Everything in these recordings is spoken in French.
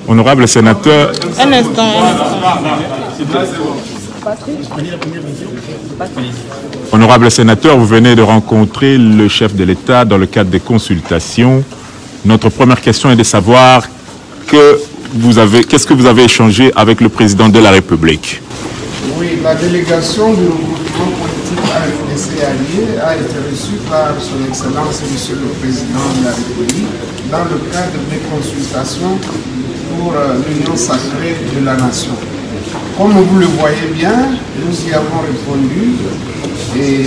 Honorable sénateur. Un instant. Honorable sénateur, vous venez de rencontrer le chef de l'État dans le cadre des consultations. Notre première question est de savoir qu'est-ce que vous avez échangé avec le président de la République. Oui, la délégation du regroupement politique AFDC allié a été reçue par son Excellence Monsieur le Président de la République dans le cadre des consultations pour l'Union sacrée de la nation. Comme vous le voyez bien, nous y avons répondu et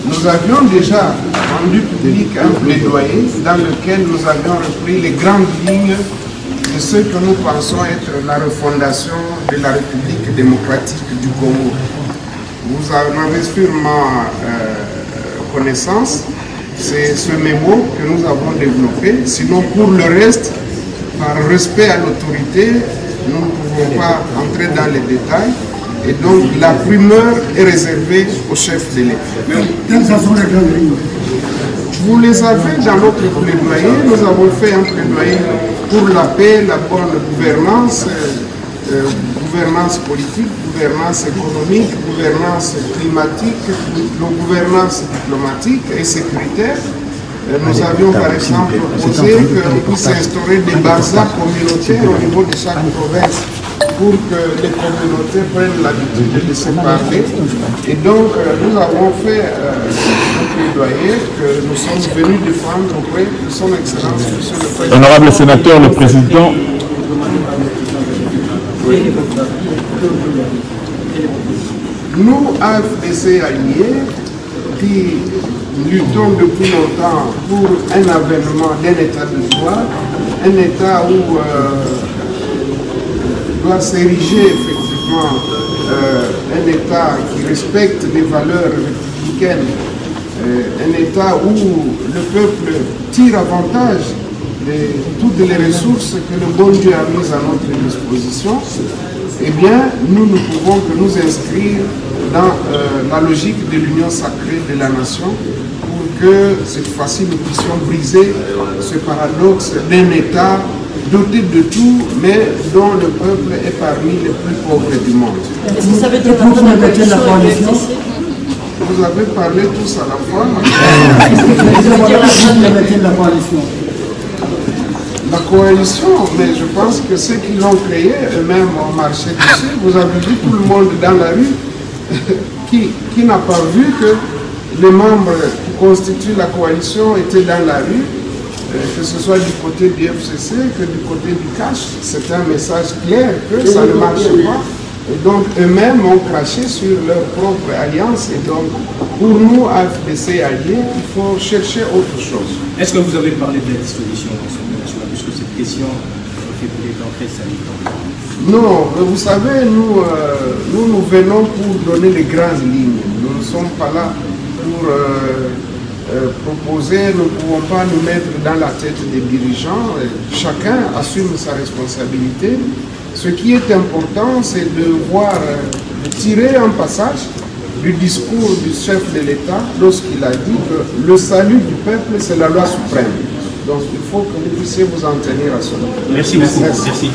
nous avions déjà rendu public un plaidoyer dans lequel nous avions repris les grandes lignes de ce que nous pensons être la refondation de la République démocratique du Congo. Vous en avez sûrement connaissance, c'est ce mémo que nous avons développé. Sinon, pour le reste, par respect à l'autorité, nous ne pouvons pas entrer dans les détails. Et donc, la primeur est réservée au chef de l'État. Vous les avez dans notre plaidoyer. Nous avons fait un plaidoyer pour la paix, la bonne gouvernance, gouvernance politique, gouvernance économique, gouvernance climatique, gouvernance diplomatique et sécuritaire. Nous avions par exemple proposé qu'on puisse instaurer des bazars communautaires au niveau de chaque province pour que les communautés prennent l'habitude de se parler. Et donc, nous avons fait un plaidoyer que nous sommes venus défendre auprès de son Excellence, Monsieur le Président. Honorable sénateur, le président. Oui. Nous, AFDC alliés, qui luttons depuis longtemps pour un avènement d'un état de droit, un état où doit s'ériger effectivement un état qui respecte les valeurs républicaines, un état où le peuple tire avantage de toutes les ressources que le bon Dieu a mises à notre disposition. Eh bien, nous ne pouvons que nous inscrire dans la logique de l'union sacrée de la nation pour que cette fois-ci nous puissions briser ce paradoxe d'un État doté de tout, mais dont le peuple est parmi les plus pauvres du monde. Est-ce que ça veut dire que vous avez la coalition? Vous avez parlé tous à la fois. La coalition, mais je pense que ceux qui l'ont créée eux-mêmes ont marché dessus. Vous avez vu tout le monde dans la rue qui n'a pas vu que les membres qui constituent la coalition étaient dans la rue, que ce soit du côté du FCC que du côté du CACH. C'est un message clair que ça ne marche pas. Et donc eux-mêmes ont craché sur leur propre alliance. Et donc pour nous, AFDC alliés, il faut chercher autre chose. Est-ce que vous avez parlé de la disposition nationale, puisque cette question fait d'entrer sanitaire? Non, vous savez, nous venons pour donner les grandes lignes. Nous ne sommes pas là pour proposer, nous ne pouvons pas nous mettre dans la tête des dirigeants. Chacun assume sa responsabilité. Ce qui est important, c'est de voir, de tirer un passage du discours du chef de l'État lorsqu'il a dit que le salut du peuple, c'est la loi suprême. Donc il faut que vous puissiez vous en tenir à cela. Merci beaucoup. Merci.